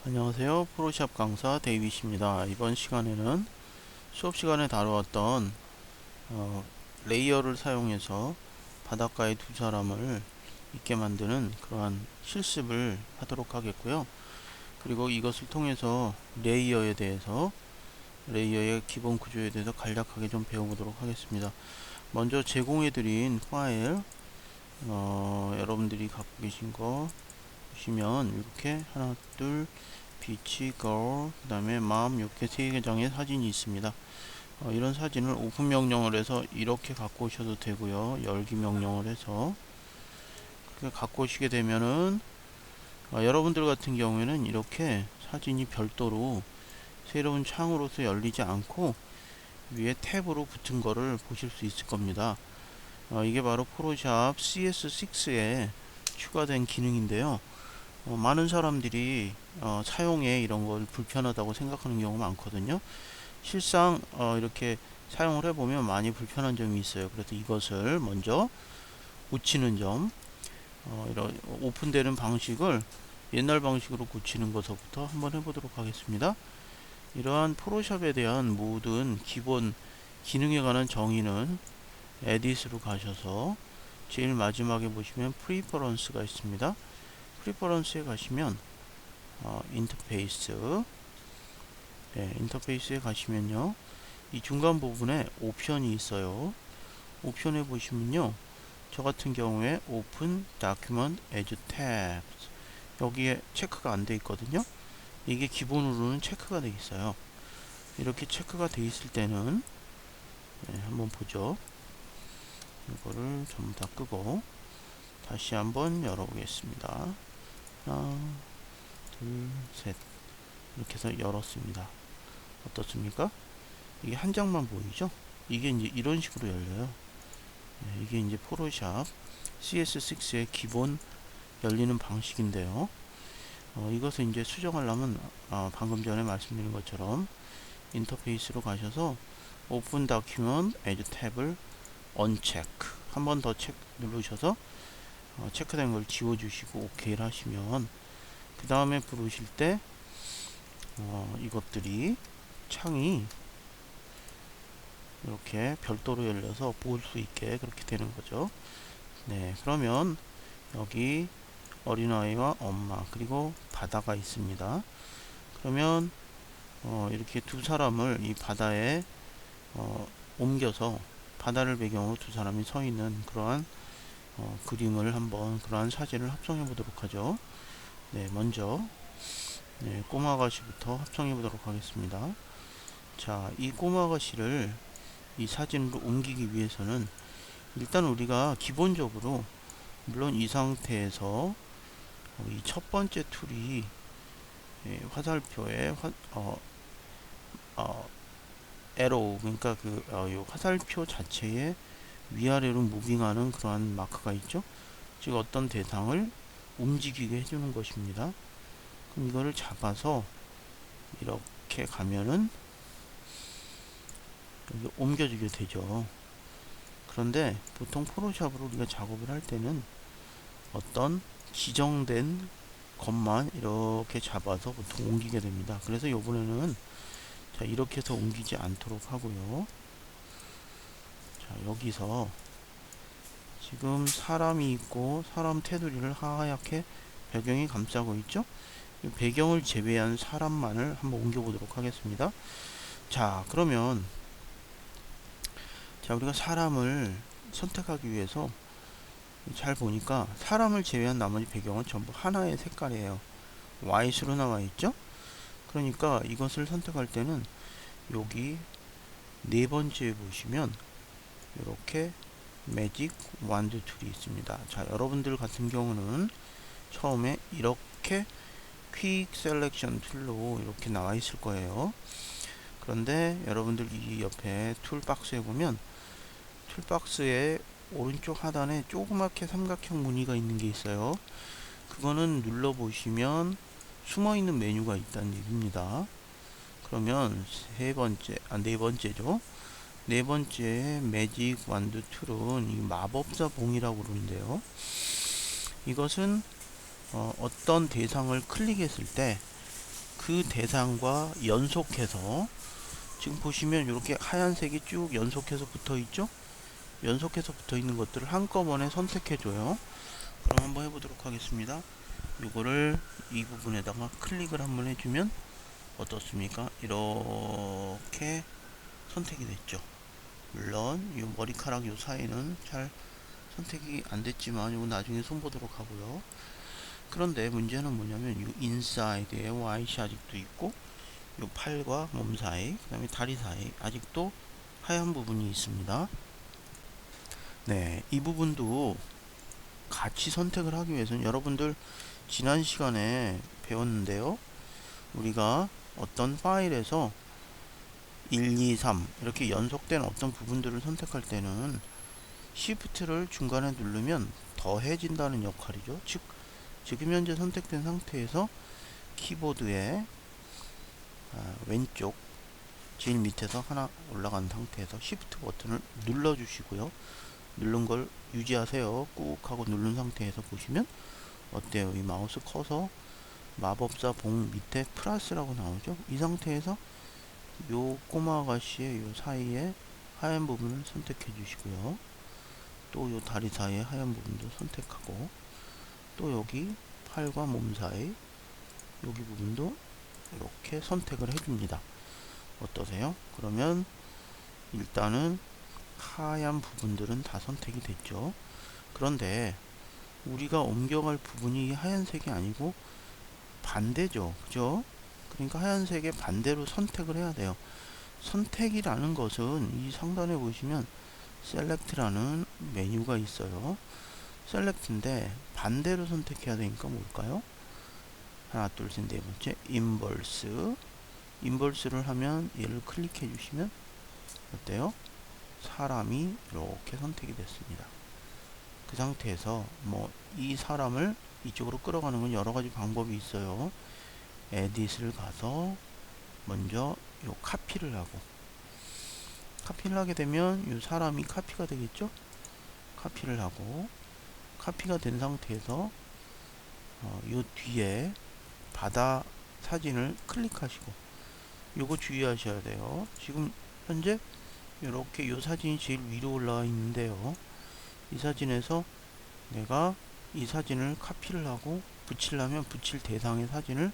안녕하세요. 프로샵 강사 데이빗입니다. 이번 시간에는 수업 시간에 다루었던 레이어를 사용해서 바닷가에 두 사람을 있게 만드는 그러한 실습을 하도록 하겠고요. 그리고 이것을 통해서 레이어에 대해서 레이어의 기본 구조에 대해서 간략하게 좀 배워보도록 하겠습니다. 먼저 제공해드린 파일 여러분들이 갖고 계신 거 보시면 이렇게 하나 둘 비치 걸 그 다음에 맘 이렇게 세 장의 사진이 있습니다. 이런 사진을 오픈 명령을 해서 이렇게 갖고 오셔도 되고요, 열기 명령을 해서 그렇게 갖고 오시게 되면은 여러분들 같은 경우에는 이렇게 사진이 별도로 새로운 창으로서 열리지 않고 위에 탭으로 붙은 거를 보실 수 있을 겁니다. 이게 바로 포토샵 CS6에 추가된 기능인데요. 많은 사람들이 사용에 이런 걸 불편하다고 생각하는 경우가 많거든요. 실상 이렇게 사용을 해보면 많이 불편한 점이 있어요. 그래서 이것을 먼저 고치는 점, 이런 오픈되는 방식을 옛날 방식으로 고치는 것부터 한번 해보도록 하겠습니다. 이러한 포토샵에 대한 모든 기본 기능에 관한 정의는 에딧으로 가셔서 제일 마지막에 보시면 프리퍼런스가 있습니다. 프리퍼런스에 가시면 인터페이스, 인터페이스에 가시면요, 이 중간 부분에 옵션이 있어요. 옵션에 보시면요, 저 같은 경우에 Open Document as Tabs, 여기에 체크가 안 돼 있거든요. 이게 기본으로는 체크가 돼 있어요. 이렇게 체크가 돼 있을 때는 한번 보죠. 이거를 전부 다 끄고 다시 한번 열어보겠습니다. 하나, 둘, 셋, 이렇게 해서 열었습니다. 어떻습니까? 이게 한 장만 보이죠? 이게 이제 이런 식으로 열려요. 이게 이제 포토샵 CS6의 기본 열리는 방식인데요. 이것을 이제 수정하려면 방금 전에 말씀드린 것처럼 인터페이스로 가셔서 오픈 다큐먼트 에즈 탭을 언체크, 한 번 더 체크 누르셔서 체크된 걸 지워주시고 OK를 하시면, 그 다음에 부르실 때 이것들이 창이 이렇게 별도로 열려서 볼 수 있게 그렇게 되는 거죠. 네, 그러면 여기 어린아이와 엄마 그리고 바다가 있습니다. 그러면 이렇게 두 사람을 이 바다에 옮겨서 바다를 배경으로 두 사람이 서 있는 그러한 그림을 한번, 그러한 사진을 합성해 보도록 하죠. 네, 먼저 꼬마 아가씨부터 합성해 보도록 하겠습니다. 자, 이 꼬마 아가씨를 이 사진으로 옮기기 위해서는 일단 우리가 기본적으로, 물론 이 상태에서 이 첫 번째 툴이 화살표에 에로우, 그러니까 이 화살표 자체에 위아래로 무빙하는 그러한 마크가 있죠. 즉 어떤 대상을 움직이게 해주는 것입니다. 그럼 이거를 잡아서 이렇게 가면은 여기 옮겨주게 되죠. 그런데 보통 포토샵으로 우리가 작업을 할 때는 어떤 지정된 것만 이렇게 잡아서 보통 옮기게 됩니다. 그래서 이번에는 자, 이렇게 해서 옮기지 않도록 하고요. 자, 여기서 지금 사람이 있고 사람 테두리를 하얗게 배경이 감싸고 있죠. 이 배경을 제외한 사람만을 한번 옮겨 보도록 하겠습니다. 자, 그러면 자, 우리가 사람을 선택하기 위해서 잘 보니까 사람을 제외한 나머지 배경은 전부 하나의 색깔이에요. Y수로 나와 있죠. 그러니까 이것을 선택할 때는 여기 네 번째에 보시면 이렇게 매직 완드 툴이 있습니다. 자, 여러분들 같은 경우는 처음에 이렇게 퀵 셀렉션 툴로 이렇게 나와 있을 거예요. 그런데 여러분들 이 옆에 툴 박스에 보면 툴 박스의 오른쪽 하단에 조그맣게 삼각형 무늬가 있는 게 있어요. 그거는 눌러 보시면 숨어 있는 메뉴가 있다는 얘기입니다. 그러면 네 번째죠. 네 번째 매직 완드 툴은 이 마법사 봉이라고 그러는데요. 이것은 어떤 대상을 클릭했을 때 그 대상과 연속해서 지금 보시면 이렇게 하얀색이 쭉 연속해서 붙어 있죠. 연속해서 붙어 있는 것들을 한꺼번에 선택해 줘요. 그럼 한번 해보도록 하겠습니다. 이거를 이 부분에다가 클릭을 한번 해주면 어떻습니까? 이렇게 선택이 됐죠. 물론 이 머리카락 요 사이는 잘 선택이 안 됐지만 이거 나중에 손보도록 하고요. 그런데 문제는 뭐냐면 이 인사이드에 와이시 아직도 있고 요 팔과 몸 사이, 그 다음에 다리 사이 아직도 하얀 부분이 있습니다. 네, 이 부분도 같이 선택을 하기 위해서는 여러분들 지난 시간에 배웠는데요. 우리가 어떤 파일에서 1, 2, 3 이렇게 연속된 어떤 부분들을 선택할 때는 Shift를 중간에 누르면 더해진다는 역할이죠. 즉, 지금 현재 선택된 상태에서 키보드에 왼쪽 제일 밑에서 하나 올라간 상태에서 Shift 버튼을 눌러주시고요. 누른 걸 유지하세요. 꾹 하고 누른 상태에서 보시면 어때요? 이 마우스 커서 마법사 봉 밑에 플러스라고 나오죠. 이 상태에서 요 꼬마 아가씨의 요 사이에 하얀 부분을 선택해 주시고요. 또 요 다리 사이에 하얀 부분도 선택하고 또 여기 팔과 몸 사이 여기 부분도 이렇게 선택을 해줍니다. 어떠세요? 그러면 일단은 하얀 부분들은 다 선택이 됐죠. 그런데 우리가 옮겨갈 부분이 하얀색이 아니고 반대죠. 그죠? 그러니까 하얀색의 반대로 선택을 해야 돼요. 선택이라는 것은 이 상단에 보시면 셀렉트라는 메뉴가 있어요. 셀렉트인데 반대로 선택해야 되니까 뭘까요? 하나, 둘, 셋, 네 번째 인버스. 인버스를 하면 얘를 클릭해 주시면 어때요? 사람이 이렇게 선택이 됐습니다. 그 상태에서 뭐 이 사람을 이쪽으로 끌어가는 건 여러 가지 방법이 있어요. 에딧을 가서 먼저 요 카피를 하고 카피를 하게 되면 이 사람이 카피가 되겠죠. 카피를 하고 카피가 된 상태에서 요 뒤에 바다 사진을 클릭하시고 요거 주의하셔야 돼요. 지금 현재 이렇게 요 사진이 제일 위로 올라와 있는데요. 이 사진에서 내가 이 사진을 카피를 하고 붙이려면 붙일 대상의 사진을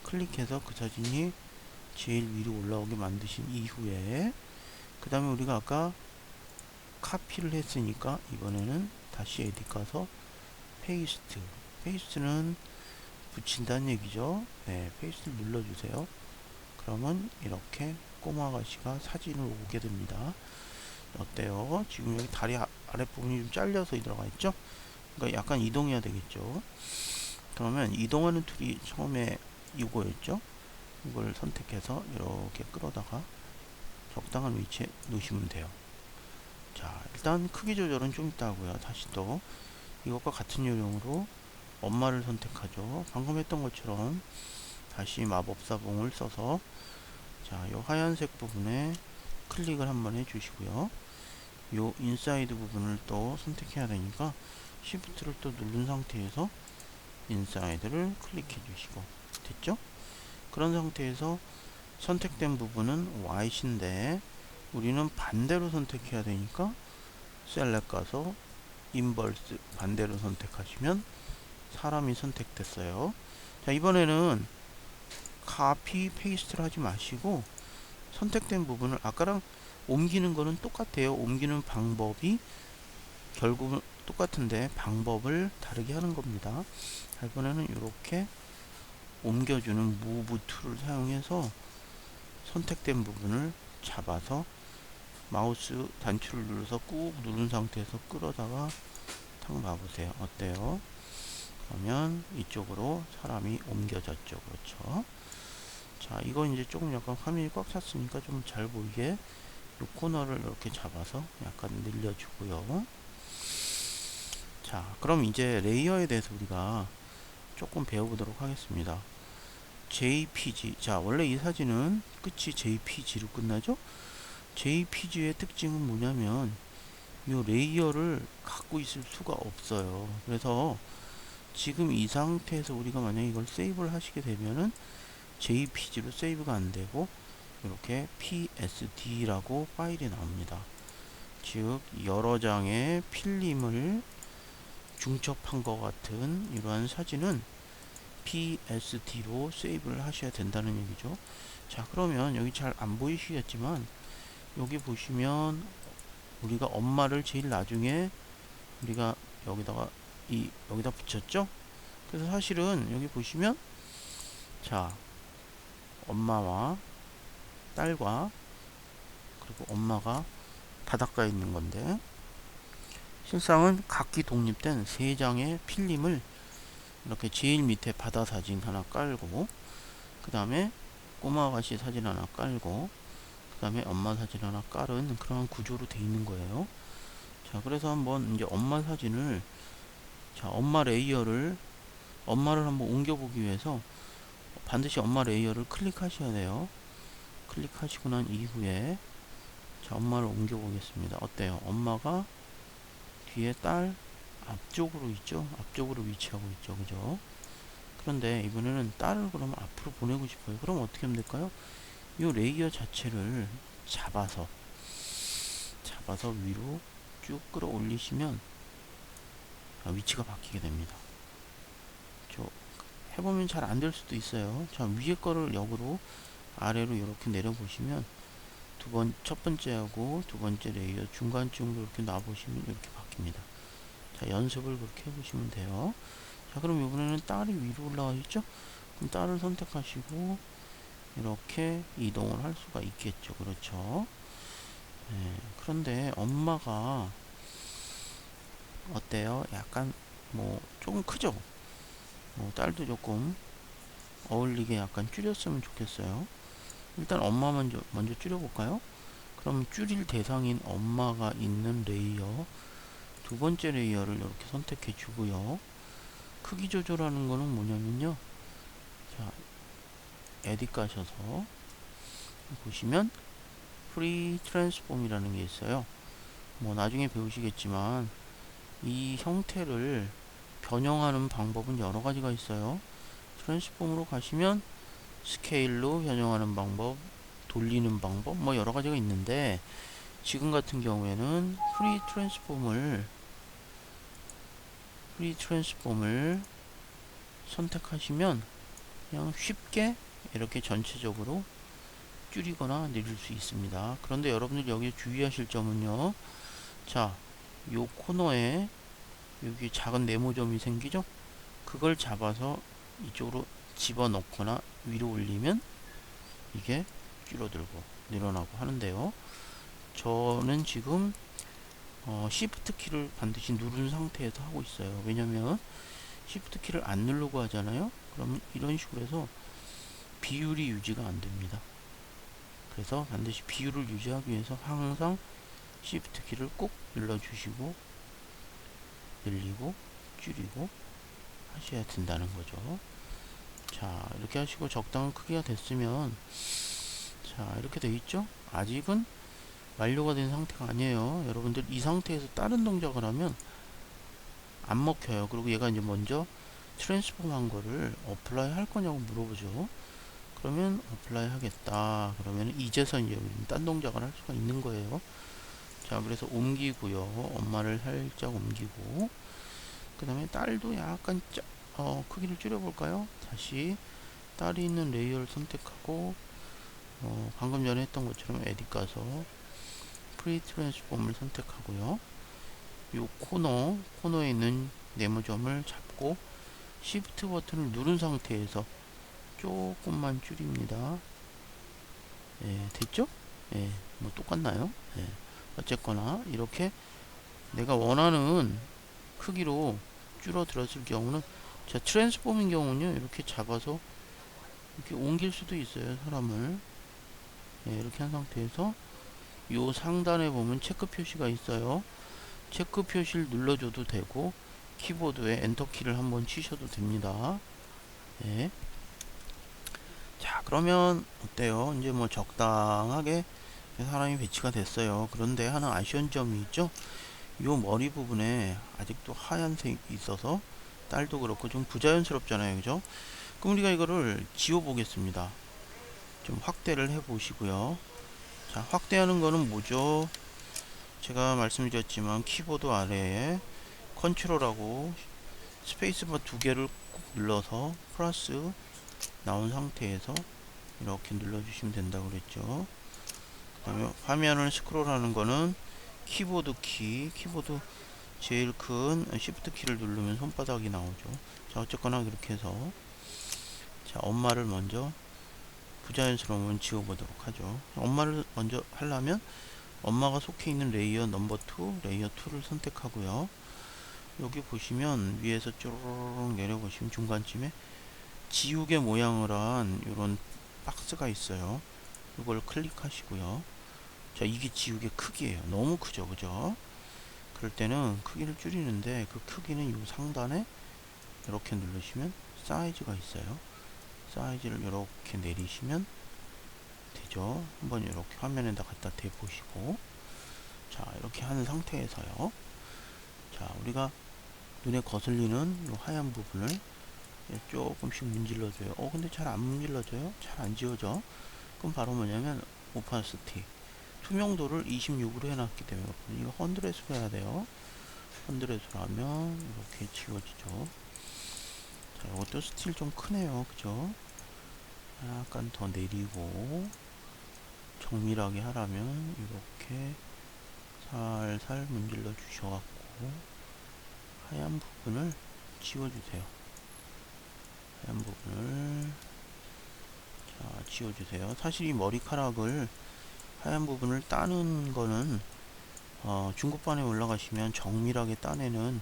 클릭해서 그 사진이 제일 위로 올라오게 만드신 이후에 그 다음에 우리가 아까 카피를 했으니까 이번에는 다시 에딧 가서 페이스트. 페이스트는 붙인다는 얘기죠. 네, 페이스트를 눌러주세요. 그러면 이렇게 꼬마 아가씨가 사진을 오게 됩니다. 어때요? 지금 여기 다리 아랫부분이 좀 잘려서 들어가 있죠? 그러니까 약간 이동해야 되겠죠? 그러면 이동하는 툴이 처음에 이거였죠? 이걸 선택해서 이렇게 끌어다가 적당한 위치에 놓으시면 돼요. 자, 일단 크기 조절은 좀 이따 하고요. 다시 또 이것과 같은 요령으로 엄마를 선택하죠. 방금 했던 것처럼 다시 마법사봉을 써서 자, 요 하얀색 부분에 클릭을 한번 해주시고요. 요 인사이드 부분을 또 선택해야 되니까 Shift를 또 누른 상태에서 인사이드를 클릭해 주시고 됐죠? 그런 상태에서 선택된 부분은 Y인데 우리는 반대로 선택해야 되니까 셀렉 가서 인버스 반대로 선택하시면 사람이 선택됐어요. 자, 이번에는 카피 페이스트를 하지 마시고 선택된 부분을 아까랑 옮기는 거는 똑같아요. 옮기는 방법이 결국은 똑같은데 방법을 다르게 하는 겁니다. 이번에는 이렇게 옮겨주는 무브 툴을 사용해서 선택된 부분을 잡아서 마우스 단추를 눌러서 꾹 누른 상태에서 끌어다가 탁 놔보세요. 어때요? 그러면 이쪽으로 사람이 옮겨졌죠. 그렇죠? 자, 이건 이제 조금 약간 화면이 꽉 찼으니까 좀 잘 보이게 이 코너를 이렇게 잡아서 약간 늘려주고요. 자, 그럼 이제 레이어에 대해서 우리가 조금 배워보도록 하겠습니다. JPG. 자, 원래 이 사진은 끝이 JPG로 끝나죠? JPG의 특징은 뭐냐면 이 레이어를 갖고 있을 수가 없어요. 그래서 지금 이 상태에서 우리가 만약에 이걸 세이브를 하시게 되면은 JPG로 세이브가 안 되고 이렇게 PSD라고 파일이 나옵니다. 즉 여러 장의 필름을 중첩한 것 같은 이러한 사진은 PSD로 세이브를 하셔야 된다는 얘기죠. 자, 그러면 여기 잘 안 보이시겠지만 여기 보시면 우리가 엄마를 제일 나중에 우리가 여기다 붙였죠. 그래서 사실은 여기 보시면 자, 엄마와 딸과 그리고 엄마가 바닷가에 있는 건데, 실상은 각기 독립된 세 장의 필름을 이렇게 제일 밑에 바다 사진 하나 깔고, 그 다음에 꼬마 아가씨 사진 하나 깔고, 그 다음에 엄마 사진 하나 깔은 그런 구조로 되어 있는 거예요. 자, 그래서 한번 이제 엄마 사진을, 자, 엄마를 한번 옮겨보기 위해서 반드시 엄마 레이어를 클릭하셔야 돼요. 클릭하시고 난 이후에 자, 엄마를 옮겨 보겠습니다. 어때요? 엄마가 뒤에 딸 앞쪽으로 있죠? 앞쪽으로 위치하고 있죠. 그죠? 그런데 이번에는 딸을 그러면 앞으로 보내고 싶어요. 그럼 어떻게 하면 될까요? 이 레이어 자체를 잡아서 위로 쭉 끌어올리시면 위치가 바뀌게 됩니다. 해보면 잘 안 될 수도 있어요. 자, 위에 거를 역으로 아래로 이렇게 내려보시면 첫 번째하고 두 번째 레이어 중간쯤으로 이렇게 놔보시면 이렇게 바뀝니다. 자, 연습을 그렇게 해보시면 돼요. 자, 그럼 이번에는 딸이 위로 올라와 있죠? 그럼 딸을 선택하시고 이렇게 이동을 할 수가 있겠죠. 그렇죠? 네, 그런데 엄마가 어때요? 약간 조금 크죠? 딸도 조금 어울리게 약간 줄였으면 좋겠어요. 일단 엄마 먼저 줄여볼까요? 그럼 줄일 대상인 엄마가 있는 레이어 두 번째 레이어를 이렇게 선택해 주고요. 크기 조절하는 거는 뭐냐면요. 자, 에딧 가셔서 보시면 프리 트랜스폼이라는 게 있어요. 나중에 배우시겠지만 이 형태를 변형하는 방법은 여러 가지가 있어요. 트랜스폼으로 가시면 스케일로 변형하는 방법, 돌리는 방법, 여러 가지가 있는데, 지금 같은 경우에는 프리 트랜스폼을 선택하시면 그냥 쉽게 이렇게 전체적으로 줄이거나 내릴 수 있습니다. 그런데 여러분들 여기 주의하실 점은요. 자, 요 코너에 여기 작은 네모점이 생기죠? 그걸 잡아서 이쪽으로 집어넣거나 위로 올리면 이게 줄어들고 늘어나고 하는데요. 저는 지금 Shift 키를 반드시 누른 상태에서 하고 있어요. 왜냐면 Shift 키를 안 누르고 하잖아요. 그러면 이런 식으로 해서 비율이 유지가 안 됩니다. 그래서 반드시 비율을 유지하기 위해서 항상 Shift 키를 꼭 눌러주시고 늘리고 줄이고 하셔야 된다는 거죠. 자, 이렇게 하시고 적당한 크기가 됐으면, 자, 이렇게 돼 있죠? 아직은 완료가 된 상태가 아니에요. 여러분들 이 상태에서 다른 동작을 하면 안 먹혀요. 그리고 얘가 이제 먼저 트랜스폼 한 거를 어플라이 할 거냐고 물어보죠. 그러면 어플라이 하겠다. 그러면 이제서 이제 딴 동작을 할 수가 있는 거예요. 자, 그래서 옮기고요. 엄마를 살짝 옮기고, 그 다음에 딸도 약간 크기를 줄여볼까요? 다시 딸이 있는 레이어를 선택하고 방금 전에 했던 것처럼 에딧 가서 프리 트랜스폼을 선택하고요. 요 코너에 있는 네모점을 잡고 Shift 버튼을 누른 상태에서 조금만 줄입니다. 예, 됐죠? 예, 똑같나요? 예, 어쨌거나 이렇게 내가 원하는 크기로 줄어들었을 경우는, 자, 트랜스폼인 경우는요, 이렇게 잡아서 이렇게 옮길 수도 있어요, 사람을. 예, 이렇게 한 상태에서 요 상단에 보면 체크 표시가 있어요. 체크 표시를 눌러줘도 되고 키보드에 엔터 키를 한번 치셔도 됩니다. 예. 자, 그러면 어때요? 이제 적당하게 사람이 배치가 됐어요. 그런데 하나 아쉬운 점이 있죠? 요 머리 부분에 아직도 하얀색이 있어서 딸도 그렇고 좀 부자연스럽잖아요. 그죠? 그럼 우리가 이거를 지워 보겠습니다. 좀 확대를 해 보시고요. 자, 확대하는 거는 뭐죠? 제가 말씀드렸지만 키보드 아래에 컨트롤하고 스페이스바 두 개를 꼭 눌러서 플러스 나온 상태에서 이렇게 눌러주시면 된다고 그랬죠. 그 다음에 화면을 스크롤하는 거는 키보드 제일 큰 Shift 키를 누르면 손바닥이 나오죠. 자, 어쨌거나 그렇게 해서, 자, 엄마를 먼저 부자연스러우면 지워보도록 하죠. 엄마를 먼저 하려면 엄마가 속해 있는 레이어 넘버 2, 레이어 2를 선택하고요. 여기 보시면 위에서 쪼르륵 내려보시면 중간쯤에 지우개 모양을 한 이런 박스가 있어요. 이걸 클릭하시고요. 자, 이게 지우개 크기예요. 너무 크죠, 그죠? 그럴 때는 크기를 줄이는데 그 크기는 이 상단에 이렇게 누르시면 사이즈가 있어요. 사이즈를 이렇게 내리시면 되죠. 한번 이렇게 화면에다 갖다 대보시고, 자, 이렇게 하는 상태에서요. 자, 우리가 눈에 거슬리는 이 하얀 부분을 조금씩 문질러줘요. 근데 잘 안 문질러져요? 잘 안 지워져? 그럼 바로 뭐냐면 오파시티 투명도를 26으로 해놨기 때문에 이거 100으로 해야 돼요. 100으로 하면 이렇게 지워지죠. 자, 이것도 스틸 좀 크네요. 그죠? 약간 더 내리고 정밀하게 하려면 이렇게 살살 문질러 주셔갖고 하얀 부분을 지워주세요. 하얀 부분을 자 지워주세요. 사실 이 머리카락을 하얀 부분을 따는 거는 중급반에 올라가시면 정밀하게 따내는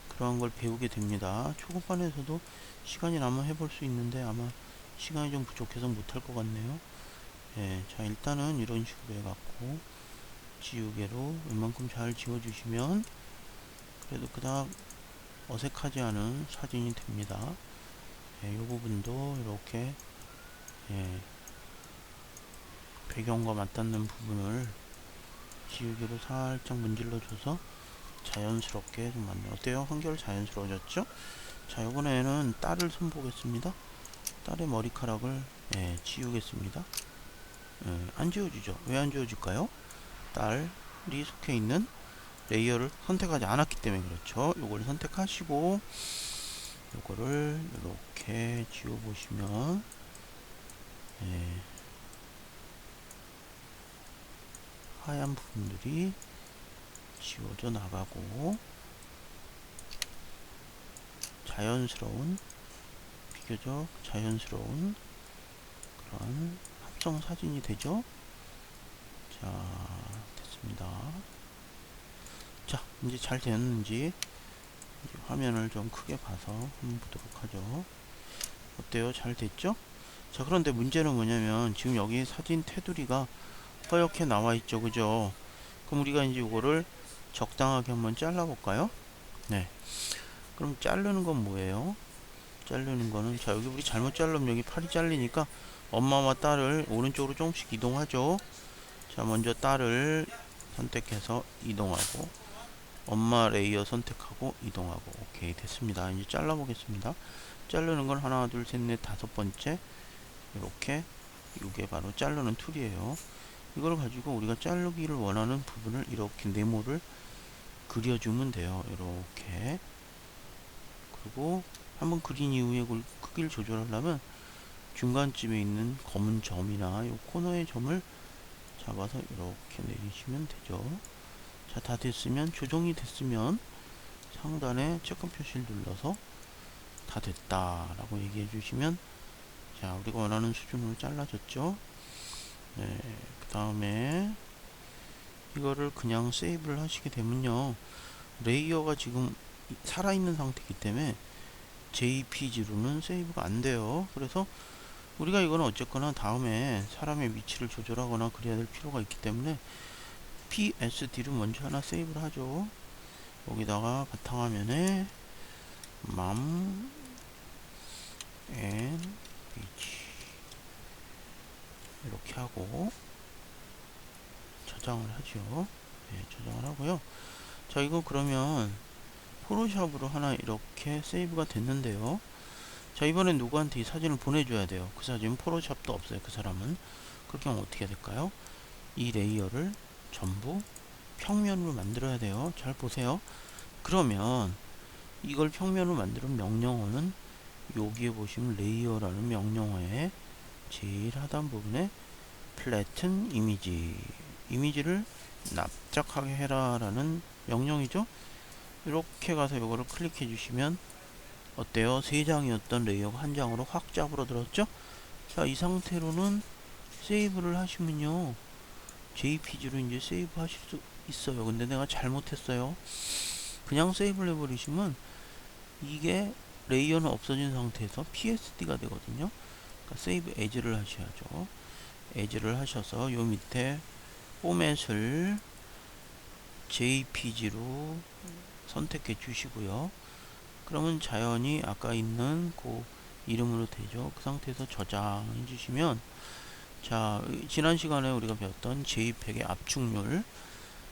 그런 걸 배우게 됩니다. 초급반에서도 시간이 나면 해볼 수 있는데 아마 시간이 좀 부족해서 못할 것 같네요. 예, 자, 일단은 이런 식으로 해갖고 지우개로 웬만큼 잘 지워주시면 그래도 그닥 어색하지 않은 사진이 됩니다. 예, 이 부분도 이렇게 예, 배경과 맞닿는 부분을 지우개로 살짝 문질러줘서 자연스럽게 좀 만들어. 어때요? 한결 자연스러워졌죠? 자, 이번에는 딸을 손보겠습니다. 딸의 머리카락을 지우겠습니다. 안 지워지죠? 왜 안 지워질까요? 딸이 속해 있는 레이어를 선택하지 않았기 때문에 그렇죠. 요걸 선택하시고 요거를 이렇게 지워보시면 하얀 부분들이 지워져 나가고 자연스러운, 비교적 자연스러운 그런 합성 사진이 되죠. 자, 됐습니다. 자, 이제 잘 되었는지 이제 화면을 좀 크게 봐서 한번 보도록 하죠. 어때요? 잘 됐죠? 자, 그런데 문제는 뭐냐면 지금 여기 사진 테두리가 허옇게 나와 있죠, 그죠? 그럼 우리가 이제 이거를 적당하게 한번 잘라 볼까요? 네. 그럼 자르는 건 뭐예요? 자르는 거는, 자, 여기 우리 잘못 자르면 여기 팔이 잘리니까 엄마와 딸을 오른쪽으로 조금씩 이동하죠. 자, 먼저 딸을 선택해서 이동하고 엄마 레이어 선택하고 이동하고 오케이, 됐습니다. 이제 잘라 보겠습니다. 자르는 건 하나 둘 셋 넷 다섯 번째, 이렇게 이게 바로 자르는 툴이에요. 이걸 가지고 우리가 자르기를 원하는 부분을 이렇게 네모를 그려주면 돼요. 이렇게. 그리고 한번 그린 이후에 크기를 조절하려면 중간쯤에 있는 검은 점이나 이 코너의 점을 잡아서 이렇게 내리시면 되죠. 자, 다 됐으면, 조정이 됐으면 상단에 체크 표시를 눌러서 다 됐다 라고 얘기해 주시면, 자, 우리가 원하는 수준으로 잘라졌죠. 네, 그 다음에 이거를 그냥 세이브를 하시게 되면요, 레이어가 지금 살아있는 상태이기 때문에 JPG로는 세이브가 안 돼요. 그래서 우리가 이거는 어쨌거나 다음에 사람의 위치를 조절하거나 그래야 될 필요가 있기 때문에 PSD로 먼저 하나 세이브를 하죠. 여기다가 바탕화면에 mom and beach 이렇게 하고 저장을 하죠. 네, 저장을 하고요. 자, 이거 그러면 포토샵으로 하나 이렇게 세이브가 됐는데요. 자, 이번엔 누구한테 이 사진을 보내줘야 돼요. 그 사진 포토샵도 없어요. 그 사람은. 그렇게 하면 어떻게 될까요? 이 레이어를 전부 평면으로 만들어야 돼요. 잘 보세요. 그러면 이걸 평면으로 만드는 명령어는 여기에 보시면 레이어라는 명령어에 제일 하단 부분에 flatten image, 이미지를 납작하게 해라 라는 명령이죠. 이렇게 가서 이거를 클릭해 주시면 어때요? 3장이었던 레이어가 한 장으로 확 짜부러들었죠? 자, 이 상태로는 세이브를 하시면요, JPG로 이제 세이브 하실 수 있어요. 근데 내가 잘못했어요. 그냥 세이브를 해버리시면 이게 레이어는 없어진 상태에서 PSD가 되거든요. 그러니까 세이브 에즈를 하셔야죠. 에즈를 하셔서 요 밑에 포맷을 JPG로 선택해 주시고요. 그러면 자연히 아까 있는 그 이름으로 되죠. 그 상태에서 저장해 주시면, 자, 지난 시간에 우리가 배웠던 JPEG의 압축률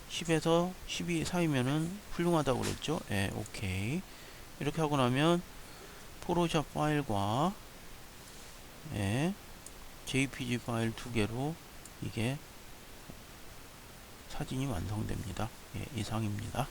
10에서 12 사이면은 훌륭하다고 그랬죠. 예, 오케이. 이렇게 하고 나면 포토샵 파일과 예, JPG 파일 2개로 이게 사진이 완성됩니다. 예, 이상입니다.